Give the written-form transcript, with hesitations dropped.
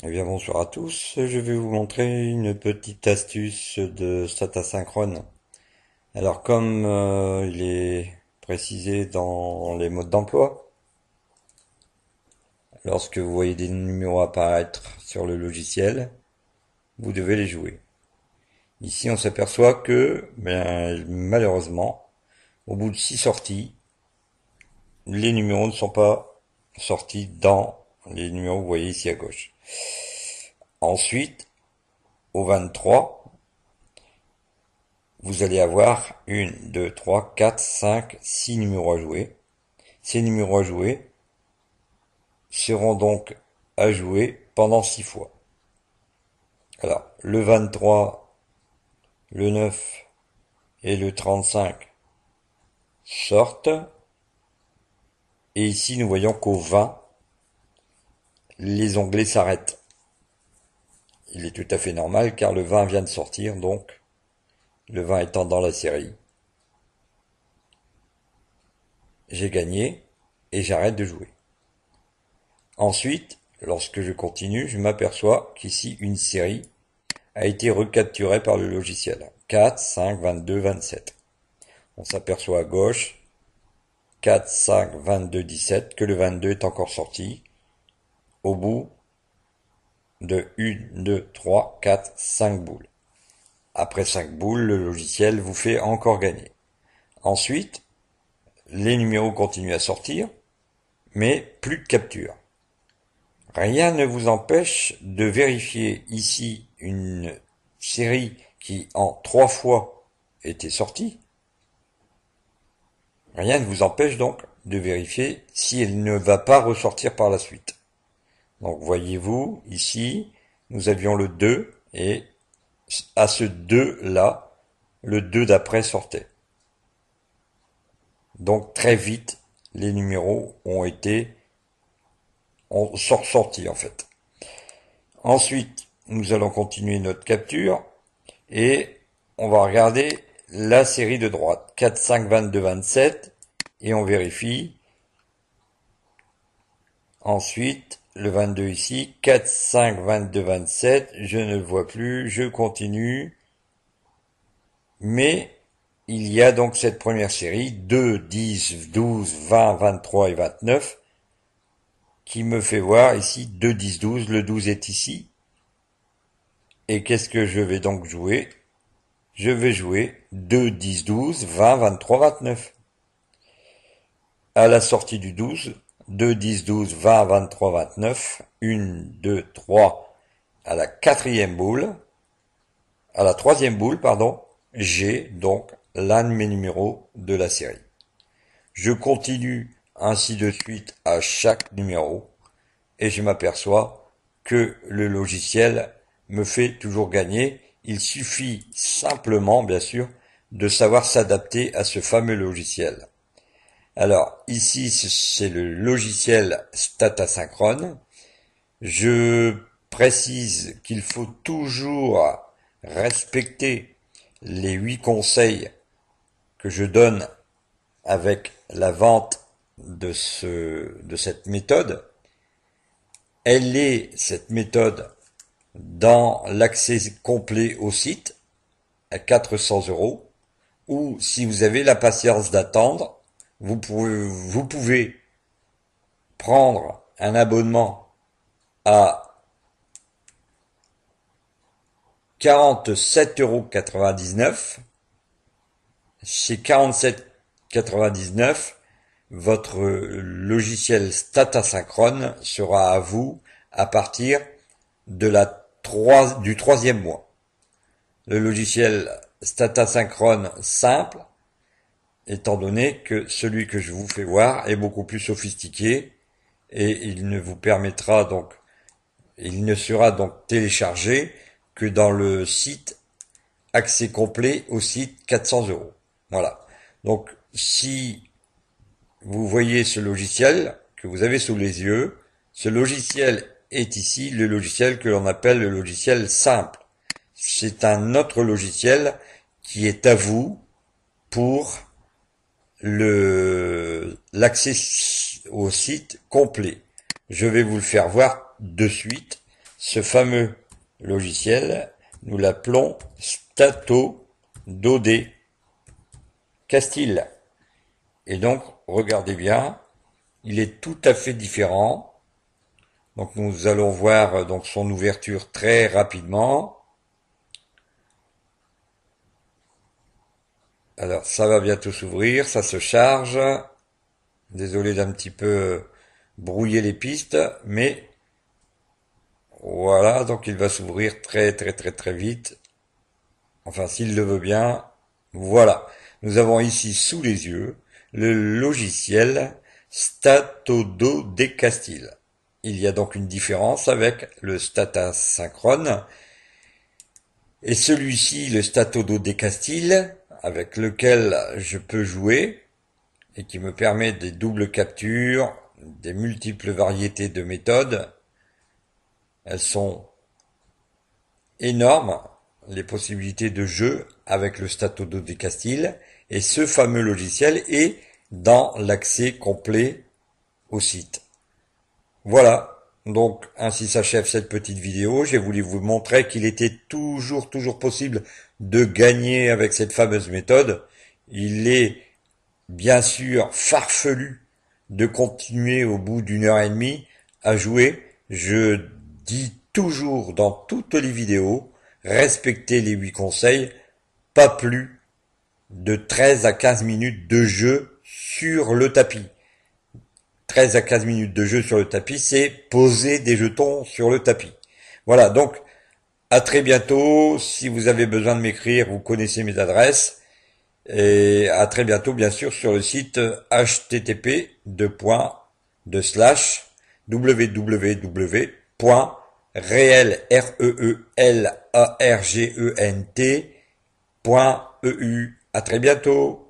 Eh bien bonsoir à tous, je vais vous montrer une petite astuce de stat asynchrone. Alors comme il est précisé dans les modes d'emploi, lorsque vous voyez des numéros apparaître sur le logiciel, vous devez les jouer. Ici on s'aperçoit que malheureusement, au bout de 6 sorties, les numéros ne sont pas sortis dans les numéros que vous voyez ici à gauche. Ensuite, au 23, vous allez avoir 1, 2, 3, 4, 5, 6 numéros à jouer. Ces numéros à jouer seront donc à jouer pendant 6 fois. Alors, le 23, le 9 et le 35 sortent. Et ici, nous voyons qu'au 20, les onglets s'arrêtent. Il est tout à fait normal car le 20 vient de sortir, donc le 20 étant dans la série. J'ai gagné et j'arrête de jouer. Ensuite, lorsque je continue, je m'aperçois qu'ici une série a été recapturée par le logiciel. 4, 5, 22, 27. On s'aperçoit à gauche, 4, 5, 22, 17, que le 22 est encore sorti au bout de 1, 2, 3, 4, 5 boules. Après 5 boules, le logiciel vous fait encore gagner. Ensuite, les numéros continuent à sortir, mais plus de capture. Rien ne vous empêche de vérifier ici une série qui en 3 fois était sortie. Rien ne vous empêche donc de vérifier si elle ne va pas ressortir par la suite. Donc voyez-vous, ici, nous avions le 2 et à ce 2 là, le 2 d'après sortait. Donc très vite, les numéros sont sortis en fait. Ensuite, nous allons continuer notre capture et on va regarder la série de droite. 4, 5, 22, 27 et on vérifie. Ensuite, le 22 ici, 4, 5, 22, 27, je ne le vois plus, je continue. Mais il y a donc cette première série, 2, 10, 12, 20, 23 et 29, qui me fait voir ici 2, 10, 12, le 12 est ici. Et qu'est-ce que je vais donc jouer? Je vais jouer 2, 10, 12, 20, 23, 29. À la sortie du 12, 2, 10, 12, 20, 23, 29, 1, 2, 3, à la quatrième boule, à la troisième boule, pardon, j'ai donc l'un de mes numéros de la série. Je continue ainsi de suite à chaque numéro et je m'aperçois que le logiciel me fait toujours gagner. Il suffit simplement, bien sûr, de savoir s'adapter à ce fameux logiciel. Alors, ici, c'est le logiciel StatAsynchrone. Je précise qu'il faut toujours respecter les 8 conseils que je donne avec la vente de cette méthode. Elle est, cette méthode, dans l'accès complet au site à 400 €, ou si vous avez la patience d'attendre, vous pouvez prendre un abonnement à 47,99 €. Chez 47,99 €, votre logiciel StatAsynchrone sera à vous à partir de du troisième mois. Le logiciel StatAsynchrone simple, étant donné que celui que je vous fais voir est beaucoup plus sophistiqué et il ne sera donc téléchargé que dans le site accès complet au site 400 €. Voilà. Donc, si vous voyez ce logiciel que vous avez sous les yeux, ce logiciel est ici le logiciel que l'on appelle le logiciel simple. C'est un autre logiciel qui est à vous pour l'accès au site complet. Je vais vous le faire voir de suite Ce fameux logiciel, nous l'appelons Statododé Castile. Et donc, regardez bien, il est tout à fait différent. Donc nous allons voir donc son ouverture très rapidement. Alors ça va bientôt s'ouvrir, ça se charge. Désolé d'un petit peu brouiller les pistes, mais voilà, donc il va s'ouvrir très très très très vite. Enfin s'il le veut bien. Voilà. Nous avons ici sous les yeux le logiciel Statododé Castile. Il y a donc une différence avec le Stata Synchrone. Et celui-ci, le Statododé Castile, avec lequel je peux jouer, et qui me permet des doubles captures, des multiples variétés de méthodes. Elles sont énormes, les possibilités de jeu avec le Statododé Castile, et ce fameux logiciel est dans l'accès complet au site. Voilà, donc ainsi s'achève cette petite vidéo. J'ai voulu vous montrer qu'il était toujours possible de gagner avec cette fameuse méthode. Il est bien sûr farfelu de continuer au bout d'une heure et demie à jouer. Je dis toujours dans toutes les vidéos, respectez les 8 conseils, pas plus de 13 à 15 minutes de jeu sur le tapis. 13 à 15 minutes de jeu sur le tapis, c'est poser des jetons sur le tapis. Voilà, donc à très bientôt. Si vous avez besoin de m'écrire, vous connaissez mes adresses. Et à très bientôt, bien sûr, sur le site http://www.reelargent.eu. À très bientôt.